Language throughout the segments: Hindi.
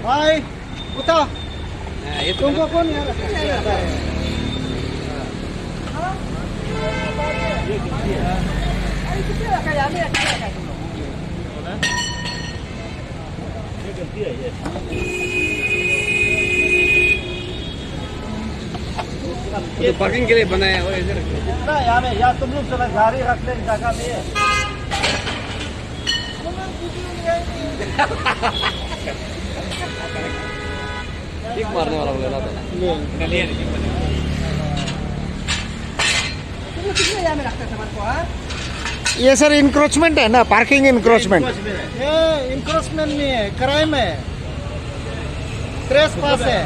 हाय उठा ये तुमको कौन यार तो पार्किंग के लिए बनाया हुआ है इधर। कितना यहाँ में या तुम लोग चला गाड़ी रख ले जगह में किक मारने वाला बोला था। ये सर इंक्रोचमेंट है ना, पार्किंग इंक्रोचमेंट। ये इंक्रोचमेंट नहीं है, क्राइम है, ट्रेस पास है।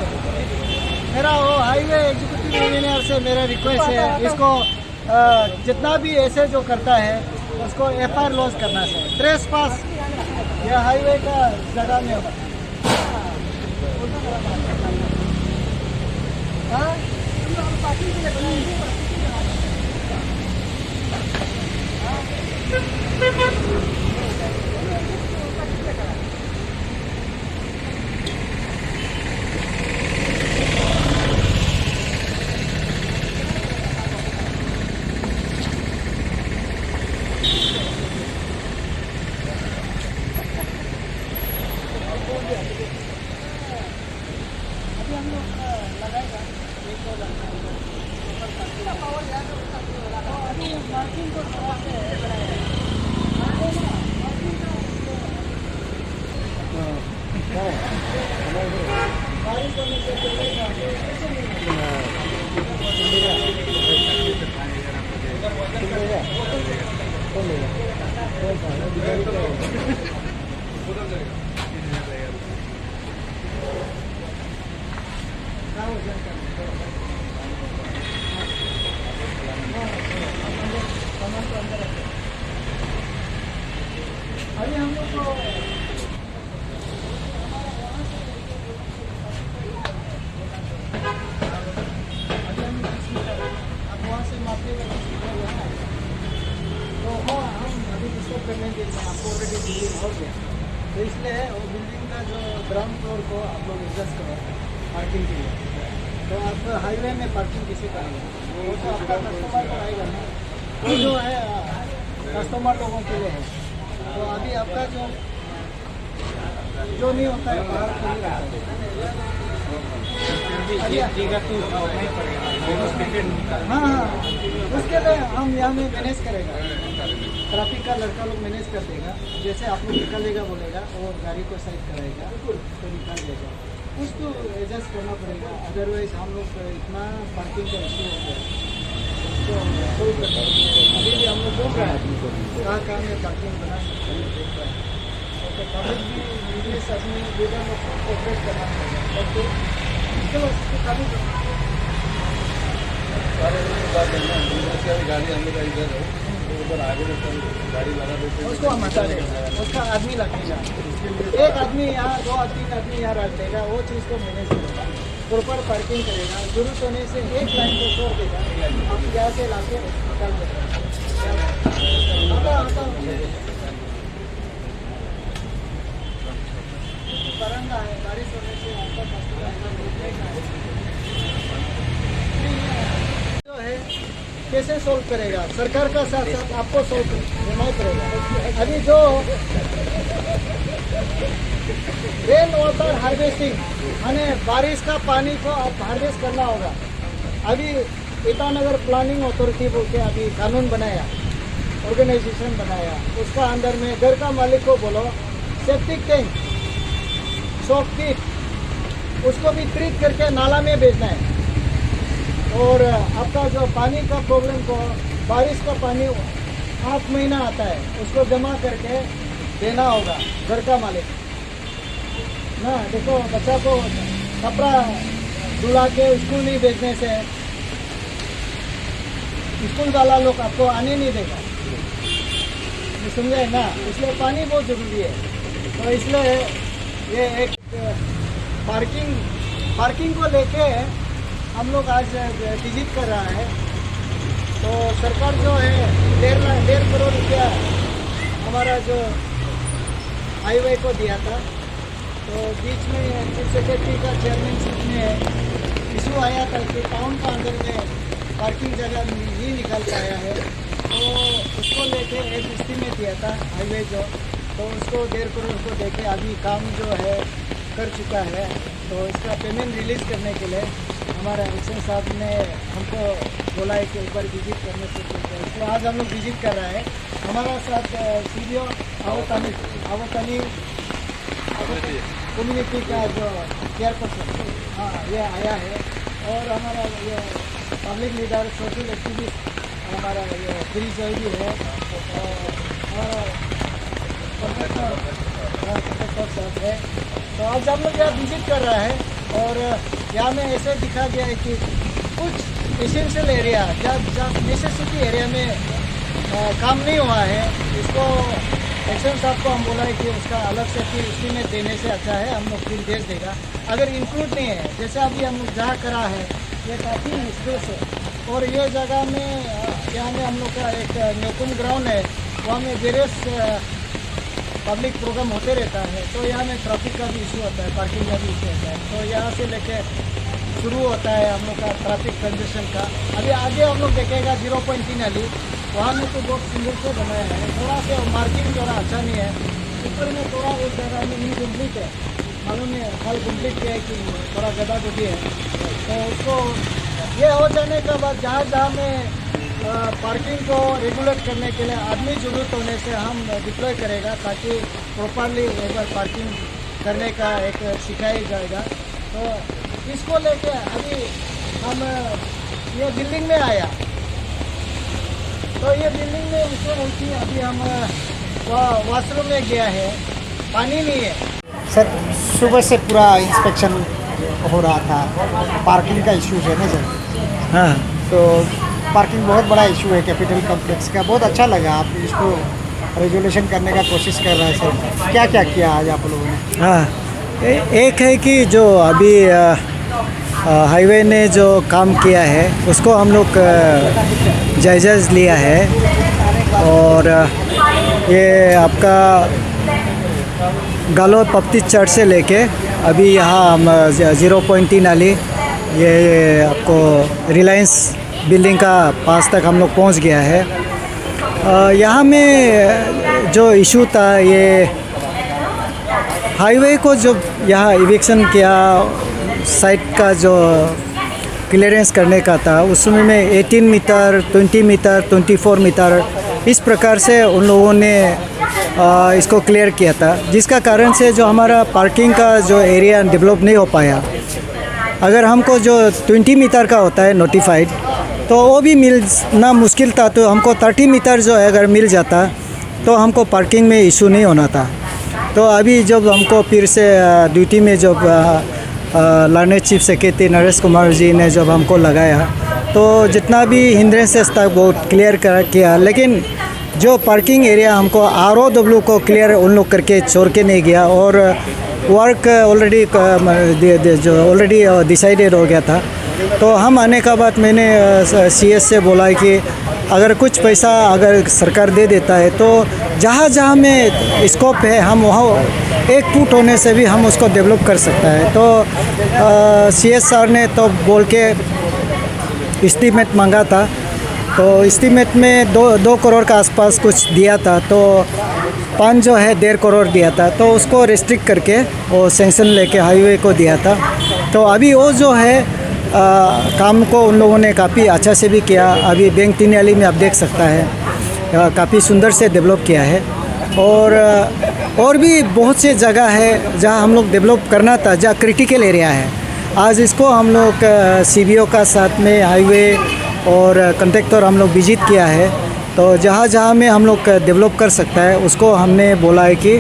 मेरा वो हाईवे एग्जीक्यूटिव इंजीनियर से मेरा रिक्वेस्ट है, इसको जितना भी ऐसे जो करता है उसको FIR लॉन्च करना चाहिए। ट्रेस पास ये हाईवे का जगह में होगा। हाँ? अभी हम लोग लगाएगा अभी मार्किंग को थोड़ा अभी हम लोग को अब वहाँ से माफी तो हम अभी डिस्टर्ब करने के लिए आपको ऑलरेडी बिल्डिंग हो गया, तो इसलिए वो बिल्डिंग का जो ग्राउंड फ्लोर को आप लोग एडजस्ट करो पार्किंग के लिए। तो आप हाईवे में पार्किंग किसी का नहीं है, वो तो आपका कस्टमर को आएगा ना, वो जो है कस्टमर लोगों के लिए है। तो अभी आपका जो नहीं होता है बाहर को नहीं रहता है। हाँ हाँ, उसके लिए हम यहाँ में मैनेज करेगा, ट्रैफिक का लड़का लोग मैनेज कर देगा। जैसे आप लोग निकालेगा बोलेगा और गाड़ी को साइड कराएगा तो निकाल देगा, कुछ तो एडजस्ट करना पड़ेगा। अदरवाइज हम लोग इतना पार्किंग का इशू हो गया तो अभी भी हम लोग बोल रहे हैं कहाँ में पार्किंग बना सकते हैं, देख रहे हैं। तो पब्लिक भी इंग्लिश अपनी लीडर लोग को कोऑपरेट करना पड़ेगा। तो चलो काफ़ी गाड़ी हम लोग का इधर है, ऊपर आगे गाड़ी लगा देते हैं, उसको हम हटा देंगे, उसका आदमी लगेगा, एक आदमी यहाँ, 2 3 आदमी यहाँ रख देगा, वो चीज़ को मैनेज करेगा, प्रॉपर पार्किंग करेगा। जरूरत होने से एक लाइन को छोड़ देगा, आप यहाँ से ला के निकाल देगा। बरंगा है, बारिश होने से आपका जो है कैसे सोल्व करेगा, सरकार का साथ साथ आपको सोल्व करना पड़ेगा। अभी जो रेन वाटर हार्वेस्टिंग यानी बारिश का पानी को आप हार्वेस्ट करना होगा। अभी ईटानगर प्लानिंग अथॉरिटी बोल के अभी कानून बनाया, ऑर्गेनाइजेशन बनाया, उसका अंदर में घर का मालिक को बोलो सेप्टिक टैंक, शॉक पिट, उसको भी ट्रीट करके नाला में भेजना है। और आपका जो पानी का प्रॉब्लम को, बारिश का पानी 8 महीना आता है, उसको जमा करके देना होगा घर का मालिक ना। देखो बच्चा को कपड़ा धुला के स्कूल नहीं भेजने से स्कूल वाला लोग आपको आने नहीं देगा, समझे ना। इसलिए पानी बहुत ज़रूरी है। तो इसलिए ये एक पार्किंग को लेके हम लोग आज विजिट कर रहा है। तो सरकार जो है 1.5 करोड़ रुपया हमारा जो हाईवे को दिया था, तो बीच में चीफ सेक्रेटरी का चेयरमैनशिप में इशू आया था कि टाउन का अंदर में पार्किंग जगह नहीं निकल पाया है, तो उसको लेके एक एस्टीमेट दिया था हाईवे जो, तो उसको 1.5 करोड़ को देके अभी काम जो है कर चुका है। तो इसका पेमेंट रिलीज़ करने के लिए हमारा एक्शन साहब ने हमको बोला है कि एक बार विजिट करने से चलते हैं, इसलिए आज हम लोग विजिट कर रहे हैं। हमारा साथ सीडीओ आवतानी कम्युनिटी का जो चेयरपर्सन, हाँ, ये आया है, और हमारा ये पब्लिक लीडर सोशल एक्टिविस्ट हमारा ये गिरीश भी है, और हमारा कॉन्ट्रैक्टर साहब है। तो आज हम लोग यहाँ विजिट कर रहे हैं, और यहाँ में ऐसे दिखा गया है कि कुछ एसेंशियल एरिया जहाँ नेसेसिटी एरिया में काम नहीं हुआ है, इसको एक्शन साहब को हम बोला है कि उसका अलग से फिर एस्टीमेट देने से अच्छा है, हम लोग फिर भेज देगा। अगर इंक्लूड नहीं है, जैसे अभी हम लोग जहाँ करा है ये काफ़ी स्पेस है, और ये जगह में यहाँ में हम लोग का एक न्योकुम ग्राउंड है, वहाँ में वेरियस पब्लिक प्रोग्राम होते रहता है, तो यहाँ में ट्रैफिक का भी इशू होता है, पार्किंग का भी इशू होता है। तो यहाँ से लेके शुरू होता है हम लोग का ट्रैफिक कंजेशन का। अभी आगे हम लोग देखेगा 0.3 अली, वहाँ में तो बहुत सुंदर से बनाया है, थोड़ा सा मार्किंग थोड़ा अच्छा नहीं है, ऊपर में थोड़ा उस जगह में नहीं कम्प्लीट है, मालूम है कल कम्प्लीट किया है कि थोड़ा गदा गुदी है। तो उसको ये हो जाने के बाद जहाँ जहाँ में पार्किंग को रेगुलेट करने के लिए आदमी ज़रूरत होने से हम डिप्लॉय करेगा, ताकि प्रॉपरली एक बार पार्किंग करने का एक सिखाया जाएगा। तो इसको लेके अभी हम ये बिल्डिंग में आया, तो ये बिल्डिंग में उसको उनकी अभी हम वॉशरूम में गया है, पानी नहीं है। सर सुबह से पूरा इंस्पेक्शन हो रहा था, पार्किंग का इशू है ना सर? हाँ, तो पार्किंग बहुत बड़ा इशू है कैपिटल कॉम्प्लेक्स का। बहुत अच्छा लगा आप इसको रेजुलेशन करने का कोशिश कर रहे हैं सर। क्या क्या किया आज आप लोगों ने? हाँ, एक है कि जो अभी हाईवे ने जो काम किया है उसको हम लोग जायज़ा लिया है, और ये आपका गालो पप्ती चर्च से लेके अभी यहाँ हम 0.3 अली ये आपको रिलायंस बिल्डिंग का पास तक हम लोग पहुँच गया है। यहाँ में जो इशू था, ये हाईवे को जो यहाँ इविक्शन किया, साइट का जो क्लियरेंस करने का था, उसमें में 18 मीटर, 20 मीटर, 24 मीटर इस प्रकार से उन लोगों ने इसको क्लियर किया था, जिसका कारण से जो हमारा पार्किंग का जो एरिया डेवलप नहीं हो पाया। अगर हमको जो 20 मीटर का होता है नोटिफाइड, तो वो भी मिलना मुश्किल था, तो हमको 30 मीटर जो है अगर मिल जाता तो हमको पार्किंग में इशू नहीं होना था। तो अभी जब हमको फिर से ड्यूटी में जब learner chief secretary Naresh Kumar ji ने जब हमको लगाया, तो जितना भी हिंड्रेंसेस था वो क्लियर किया, लेकिन जो पार्किंग एरिया हमको ROW को क्लियर उन लोग करके छोड़ के नहीं गया, और वर्क ऑलरेडी डिसाइडेड हो गया था। तो हम आने का बाद मैंने CS से बोला है कि अगर कुछ पैसा अगर सरकार दे देता है तो जहाँ जहाँ में स्कोप है हम वहाँ 1 फुट होने से भी हम उसको डेवलप कर सकता है। तो CS सर ने तो बोल के एस्टीमेट मांगा था, तो एस्टीमेट में 2 करोड़ का आसपास कुछ दिया था, तो 5 जो है 1.5 करोड़ दिया था, तो उसको रिस्ट्रिक्ट करके वो सेंक्शन लेके हाईवे को दिया था। तो अभी वो जो है काम को उन लोगों ने काफ़ी अच्छा से भी किया। अभी बैंक 3 अली में आप देख सकता है काफ़ी सुंदर से डेवलप किया है, और भी बहुत से जगह है जहाँ हम लोग डेवलप करना था, जहाँ क्रिटिकल एरिया है। आज इसको हम लोग CBO का साथ में हाईवे और कॉन्ट्रैक्टर हम लोग विजिट किया है, तो जहाँ जहाँ में हम लोग डेवलप कर सकता है उसको हमने बोला है कि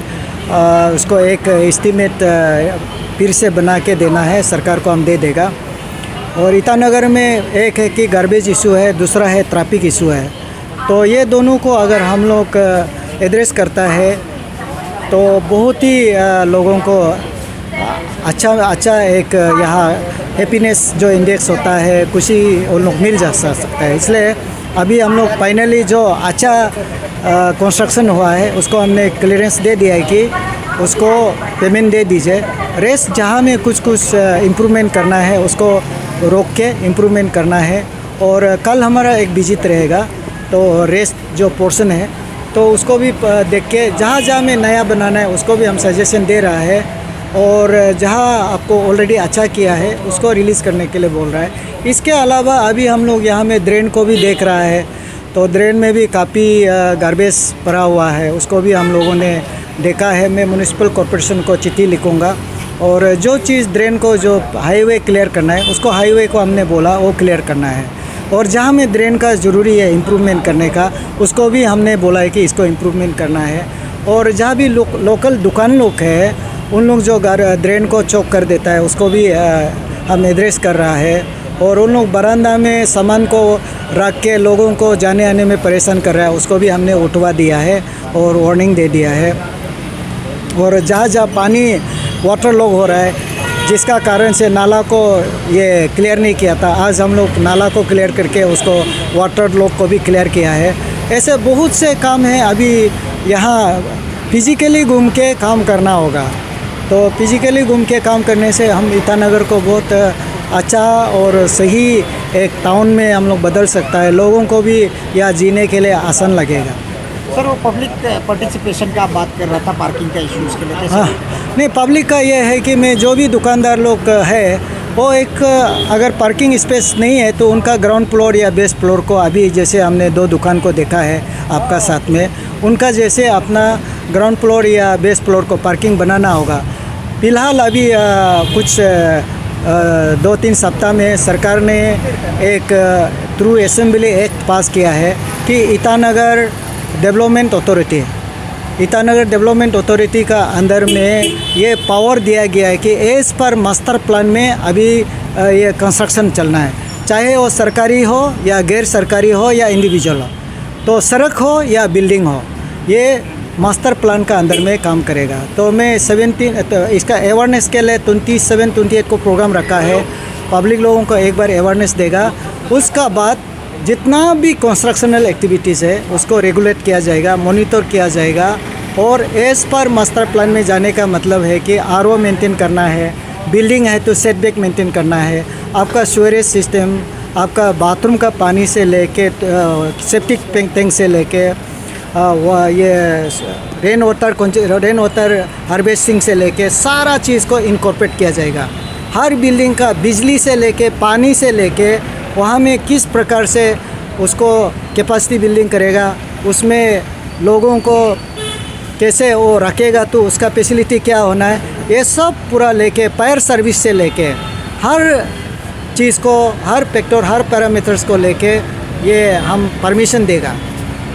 उसको एक एस्टीमेट फिर से बना के देना है, सरकार को हम दे देगा। और ईटानगर में एक है कि गार्बेज इशू है, दूसरा है ट्रैफिक इशू है। तो ये दोनों को अगर हम लोग एड्रेस करता है तो बहुत ही लोगों को अच्छा एक यहाँ हैप्पीनेस जो इंडेक्स होता है, खुशी उन लोग मिल जा सकता है। इसलिए अभी हम लोग फाइनली जो अच्छा कंस्ट्रक्शन हुआ है उसको हमने क्लियरेंस दे दिया है कि उसको पेमेंट दे दीजिए। रेस्ट जहाँ में कुछ कुछ इम्प्रूवमेंट करना है उसको रोक के इम्प्रूवमेंट करना है। और कल हमारा एक विजिट रहेगा, तो रेस्ट जो पोर्शन है तो उसको भी देख के जहाँ जहाँ में नया बनाना है उसको भी हम सजेशन दे रहा है। और जहाँ आपको ऑलरेडी अच्छा किया है उसको रिलीज़ करने के लिए बोल रहा है। इसके अलावा अभी हम लोग यहाँ में ड्रेन को भी देख रहा है, तो ड्रेन में भी काफ़ी गार्बेज भरा हुआ है, उसको भी हम लोगों ने देखा है। मैं म्युनिसिपल कॉरपोरेशन को चिट्ठी लिखूँगा और जो चीज़ ड्रेन को जो हाईवे क्लियर करना है उसको हाईवे को हमने बोला वो क्लियर करना है। और जहाँ में ड्रेन का ज़रूरी है इम्प्रूवमेंट करने का उसको भी हमने बोला है कि इसको इम्प्रूवमेंट करना है। और जहाँ भी लोकल दुकान लोग है उन लोग जो ड्रेन को चौक कर देता है उसको भी हम एड्रेस कर रहा है। और उन लोग बरामदा में सामान को रख के लोगों को जाने आने में परेशान कर रहा है उसको भी हमने उठवा दिया है और वार्निंग दे दिया है। और जहाँ जहाँ पानी वाटर लॉग हो रहा है जिसका कारण से नाला को ये क्लियर नहीं किया था, आज हम लोग नाला को क्लियर करके उसको वाटर लॉग को भी क्लियर किया है। ऐसे बहुत से काम हैं, अभी यहाँ फिजिकली घूम के काम करना होगा। तो फिजिकली घूम के काम करने से हम ईटानगर को बहुत अच्छा और सही एक टाउन में हम लोग बदल सकता है, लोगों को भी यहाँ जीने के लिए आसान लगेगा। सर वो पब्लिक पार्टिसिपेशन का आप बात कर रहा था पार्किंग का इश्यूज़ के लिए कैसे? हाँ, नहीं पब्लिक का ये है कि मैं जो भी दुकानदार लोग है वो एक अगर पार्किंग स्पेस नहीं है तो उनका ग्राउंड फ्लोर या बेस फ्लोर को, अभी जैसे हमने 2 दुकान को देखा है आपका साथ में, उनका जैसे अपना ग्राउंड फ्लोर या बेस फ्लोर को पार्किंग बनाना होगा। फ़िलहाल अभी कुछ 2-3 सप्ताह में सरकार ने एक थ्रू असेंबली एक्ट पास किया है कि ईटानगर डेवलपमेंट अथॉरिटी का अंदर में ये पावर दिया गया है कि एज पर मास्टर प्लान में अभी ये कंस्ट्रक्शन चलना है, चाहे वो सरकारी हो या गैर सरकारी हो या इंडिविजुअल हो, तो सड़क हो या बिल्डिंग हो, ये मास्टर प्लान का अंदर में काम करेगा। तो मैं 17 तो इसका अवेयरनेस के लिए 27-28 को प्रोग्राम रखा है, पब्लिक लोगों को एक बार अवेयरनेस देगा। उसका बाद जितना भी कंस्ट्रक्शनल एक्टिविटीज़ है उसको रेगुलेट किया जाएगा, मॉनिटर किया जाएगा। और एज पर मास्टर प्लान में जाने का मतलब है कि आरओ मेंटेन करना है, बिल्डिंग है तो सेटबैक मेंटेन करना है, आपका सीवरेज सिस्टम, आपका बाथरूम का पानी से लेके सेप्टिक टैंक से लेके ये रेन वाटर हार्वेस्टिंग से लेके सारा चीज़ को इनकॉर्पोरेट किया जाएगा। हर बिल्डिंग का बिजली से लेके पानी से लेके वहाँ में किस प्रकार से उसको कैपेसिटी बिल्डिंग करेगा, उसमें लोगों को कैसे वो रखेगा, तो उसका फैसिलिटी क्या होना है, ये सब पूरा लेके फायर सर्विस से लेके हर चीज़ को, हर फैक्टर, हर पैरामीटर्स को लेके ये हम परमिशन देगा।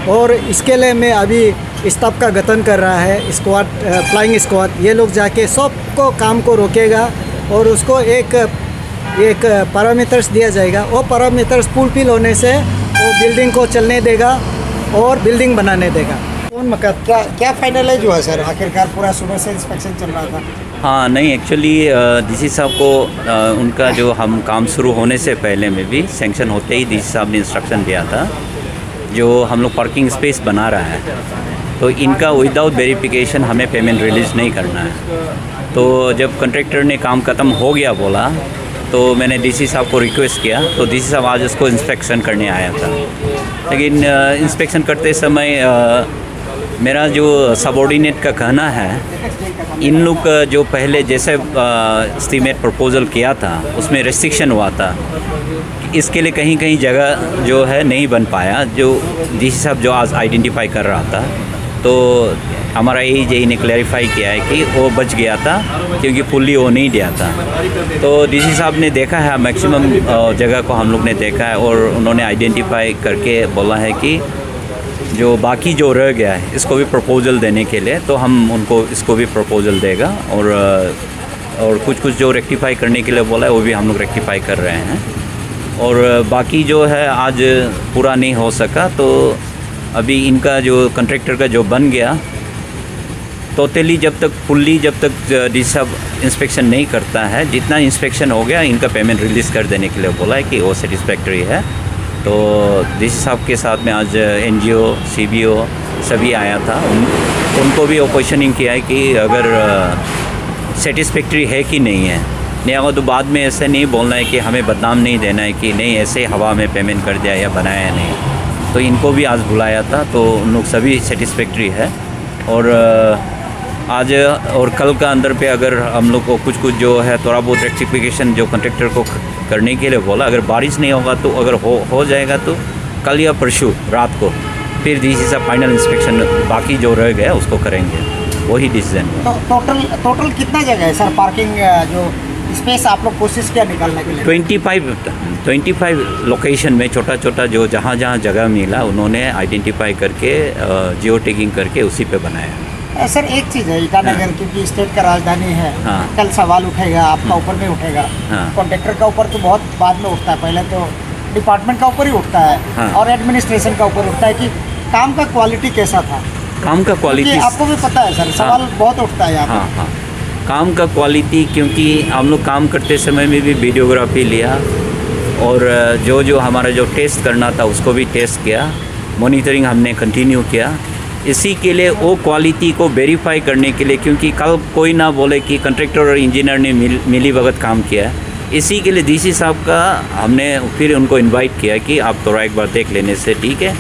और इसके लिए मैं अभी स्टाफ का गठन कर रहा है, स्क्वाड, फ्लाइंग स्क्वाड, ये लोग जाके सबको काम को रोकेगा और उसको एक पैरामीटर्स दिया जाएगा। वो पैरामीटर्स फुलफिल होने से वो बिल्डिंग को चलने देगा और बिल्डिंग बनाने देगा। कौन मकान क्या फाइनलाइज हुआ सर? आखिरकार पूरा सुबह से इंस्पेक्शन चल रहा था। हाँ, नहीं एक्चुअली डीसी साहब को उनका जो हम काम शुरू होने से पहले में भी सैंक्शन होते ही डीसी साहब ने इंस्ट्रक्शन दिया था, जो हम लोग पार्किंग स्पेस बना रहा है तो इनका विदाउट वेरिफिकेशन हमें पेमेंट रिलीज़ नहीं करना है। तो जब कॉन्ट्रैक्टर ने काम ख़त्म हो गया बोला तो मैंने डीसी साहब को रिक्वेस्ट किया, तो डीसी साहब आज उसको इंस्पेक्शन करने आया था। लेकिन इंस्पेक्शन करते समय मेरा जो सबऑर्डिनेट का कहना है, इन लोग का जो पहले जैसे एस्टीमेट प्रपोजल किया था उसमें रेस्ट्रिक्शन हुआ था, इसके लिए कहीं कहीं जगह जो है नहीं बन पाया, जो डीसी साहब जो आज आइडेंटिफाई कर रहा था। तो हमारा AEJ ने क्लैरिफाई किया है कि वो बच गया था क्योंकि फुल्ली वो नहीं दिया था। तो डीसी साहब ने देखा है, मैक्सिमम जगह को हम लोग ने देखा है और उन्होंने आइडेंटिफाई करके बोला है कि जो बाकी जो रह गया है इसको भी प्रपोजल देने के लिए, तो हम उनको इसको भी प्रपोजल देगा। और कुछ जो रेक्टिफाई करने के लिए बोला है वो भी हम लोग रेक्टिफाई कर रहे हैं। और बाकी जो है आज पूरा नहीं हो सका, तो अभी इनका जो कॉन्ट्रैक्टर का जो बन गया, टोटली जब तक डीसी साहब इंस्पेक्शन नहीं करता है, जितना इंस्पेक्शन हो गया इनका पेमेंट रिलीज़ कर देने के लिए बोला है कि वो सेटिस्फैक्ट्री है। तो डीसी साहब के साथ में आज NGO, CBO सभी आया था, उनको भी क्वेश्चनिंग किया है कि अगर सेटिस्फैक्ट्री है कि नहीं है। नहीं होगा तो बाद में ऐसे नहीं बोलना है कि हमें बदनाम नहीं देना है कि नहीं ऐसे हवा में पेमेंट कर दिया या बनाया नहीं। तो इनको भी आज बुलाया था, तो उन लोग सभी सेटिस्फैक्ट्री है। और आज और कल का अंदर पे अगर हम लोग को कुछ जो है थोड़ा बहुत रेक्टिफिकेशन जो कॉन्ट्रैक्टर को करने के लिए बोला, अगर बारिश नहीं होगा तो अगर हो जाएगा तो कल या परसों रात को फिर डीसी साहब फाइनल इंस्पेक्शन बाकी जो रह गया उसको करेंगे, वही डिसीजन। तो टोटल कितना जगह है सर पार्किंग जो स्पेस आप लोग कोशिश किया निकालने के लिए? 25 लोकेशन में छोटा छोटा जो जहाँ जगह मिला उन्होंने आइडेंटिफाई करके जियो टैगिंग करके उसी पे बनाया। सर एक चीज़ है ईटानगर, हाँ। क्योंकि स्टेट का राजधानी है, हाँ। कल सवाल उठेगा आपका ऊपर में उठेगा, हाँ। कॉन्ट्रैक्टर का ऊपर तो बहुत बाद में उठता है, पहले तो डिपार्टमेंट का ऊपर ही उठता है, हाँ। और एडमिनिस्ट्रेशन का ऊपर उठता है कि काम का क्वालिटी कैसा था। काम का क्वालिटी क्योंकि आपको भी पता है सर, सवाल बहुत उठता है यहाँ हाँ पे। हाँ, काम का क्वालिटी, क्योंकि हम लोग काम करते समय में भी वीडियोग्राफी लिया और जो हमारा जो टेस्ट करना था उसको भी टेस्ट किया, मॉनिटरिंग हमने कंटिन्यू किया। इसी के लिए वो क्वालिटी को वेरीफाई करने के लिए, क्योंकि कल कोई ना बोले कि कॉन्ट्रैक्टर और इंजीनियर ने मिली भगत काम किया, इसी के लिए डीसी साहब का हमने फिर उनको इनवाइट किया कि आप थोड़ा एक बार देख लेने से ठीक है,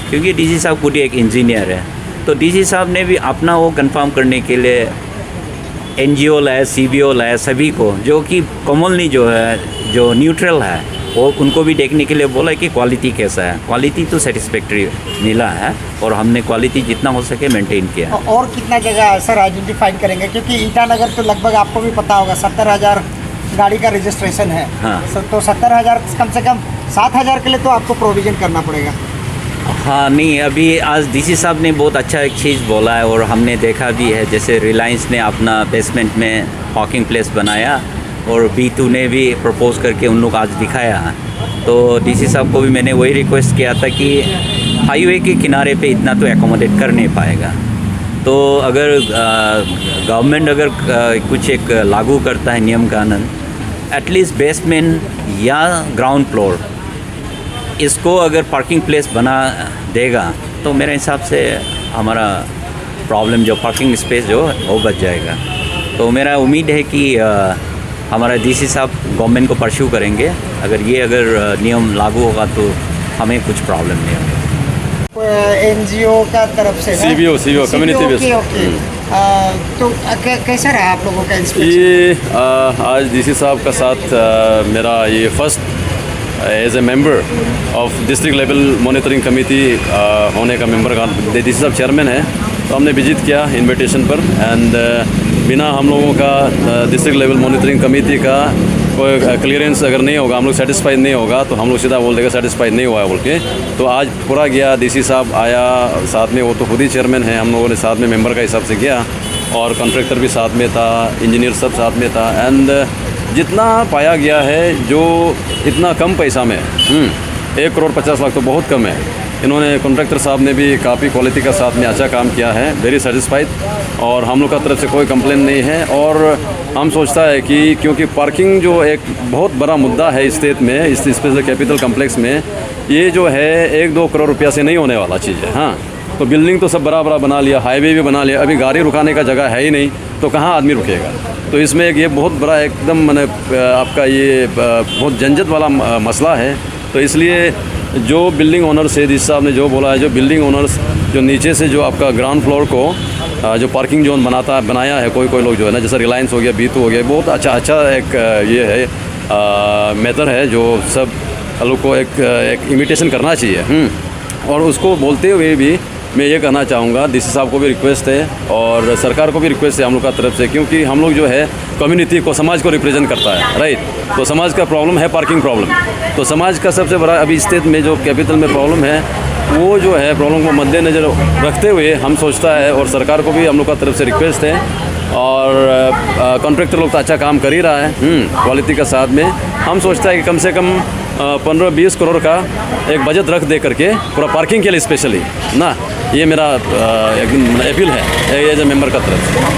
क्योंकि डीसी साहब खुद ही एक इंजीनियर है। तो डीसी साहब ने भी अपना वो कंफर्म करने के लिए एनजीओ लाया, सीबीओ लाया, सभी को जो कि कॉमनली जो है जो न्यूट्रल है वो उनको भी देखने के लिए बोला कि क्वालिटी कैसा है। क्वालिटी तो सेटिस्फैक्ट्री मिला है और हमने क्वालिटी जितना हो सके मेंटेन किया। और कितना जगह सर आइडेंटिफाई करेंगे, क्योंकि ईटानगर तो लगभग आपको भी पता होगा 70,000 गाड़ी का रजिस्ट्रेशन है। हाँ। तो 70,000 कम से कम 7,000 के लिए तो आपको प्रोविज़न करना पड़ेगा। हाँ नहीं, अभी आज डीसी साहब ने बहुत अच्छा एक चीज़ बोला है और हमने देखा भी है, जैसे रिलायंस ने अपना बेसमेंट में पार्किंग प्लेस बनाया और B2 ने भी प्रपोज़ करके उन लोग आज दिखाया। तो डीसी साहब को भी मैंने वही रिक्वेस्ट किया था कि हाईवे के किनारे पे इतना तो एकोमोडेट कर नहीं पाएगा, तो अगर गवर्नमेंट अगर कुछ एक लागू करता है नियम कानून, एटलीस्ट बेसमेंट या ग्राउंड फ्लोर इसको अगर पार्किंग प्लेस बना देगा तो मेरे हिसाब से हमारा प्रॉब्लम जो पार्किंग स्पेस जो वो बच जाएगा। तो मेरा उम्मीद है कि हमारा डीसी साहब गवर्नमेंट को परस्यू करेंगे, अगर नियम लागू होगा तो हमें कुछ प्रॉब्लम नहीं होगा। एनजीओ का तरफ से CBO कम्युनिटी बेस्ड। ओके। तो कैसा रहा आप लोगों का इंस्पेक्शन? ये आज डीसी साहब का साथ मेरा ये first as a member of district level monitoring committee होने का मेंबर का डीसी साहब चेयरमैन है, तो हमने विजिट किया इनविटेशन पर। एंड बिना हम लोगों का डिस्ट्रिक्ट लेवल मॉनिटरिंग कमेटी का कोई क्लियरेंस अगर नहीं होगा, हम लोग सेटिस्फाइड नहीं होगा तो हम लोग सीधा बोल देगा सेटिस्फाइड नहीं हुआ है बोल के। तो आज पूरा गया, डीसी साहब आया साथ में, वो तो खुद ही चेयरमैन है, हम लोगों ने साथ में मेंबर का हिसाब से किया और कॉन्ट्रैक्टर भी साथ में था, इंजीनियर सब साथ में था। एंड जितना पाया गया है जो इतना कम पैसा में 1 करोड़ 50 लाख तो बहुत कम है, इन्होंने कॉन्ट्रैक्टर साहब ने भी काफ़ी क्वालिटी का साथ में अच्छा काम किया है, वेरी सेटिस्फाइड, और हम लोग का तरफ से कोई कंप्लेन नहीं है। और हम सोचता है कि क्योंकि पार्किंग जो एक बहुत बड़ा मुद्दा है स्टेट में, इस स्पेशल कैपिटल कम्प्लेक्स में, ये जो है 1-2 करोड़ रुपया से नहीं होने वाला चीज़ है। हाँ, तो बिल्डिंग तो सब बड़ा बना लिया, हाईवे भी बना लिया, अभी गाड़ी रुकाने का जगह है ही नहीं, तो कहाँ आदमी रुकेगा। तो इसमें एक ये बहुत बड़ा एकदम मैंने आपका ये बहुत झंझट वाला मसला है। तो इसलिए जो बिल्डिंग ओनर्स है, डीसी साहब ने जो बोला है, जो बिल्डिंग ओनर्स जो नीचे से जो आपका ग्राउंड फ्लोर को जो पार्किंग जोन बनाया है, कोई लोग जो है ना, जैसे रिलायंस हो गया, B2 हो गया, बहुत अच्छा एक ये है मेथड है जो सब लोग को एक इमिटेशन करना चाहिए। और उसको बोलते हुए भी मैं ये कहना चाहूँगा, डीसी साहब को भी रिक्वेस्ट है और सरकार को भी रिक्वेस्ट है हम लोग का तरफ से, क्योंकि हम लोग जो है कम्युनिटी को, समाज को रिप्रेजेंट करता है, राइट। तो समाज का प्रॉब्लम है पार्किंग प्रॉब्लम, तो समाज का सबसे बड़ा अभी स्टेट में जो कैपिटल में प्रॉब्लम है, वो जो है प्रॉब्लम को मद्देनज़र रखते हुए हम सोचता है, और सरकार को भी हम लोग का तरफ से रिक्वेस्ट है, और कॉन्ट्रैक्टर लोग तो अच्छा काम कर ही रहा है क्वालिटी का साथ में। हम सोचता है कि कम से कम 15-20 करोड़ का एक बजट रख दे करके पूरा पार्किंग के लिए स्पेशली ना, ये मेरा एक अपील है एज ए मेंबर का तरफ से।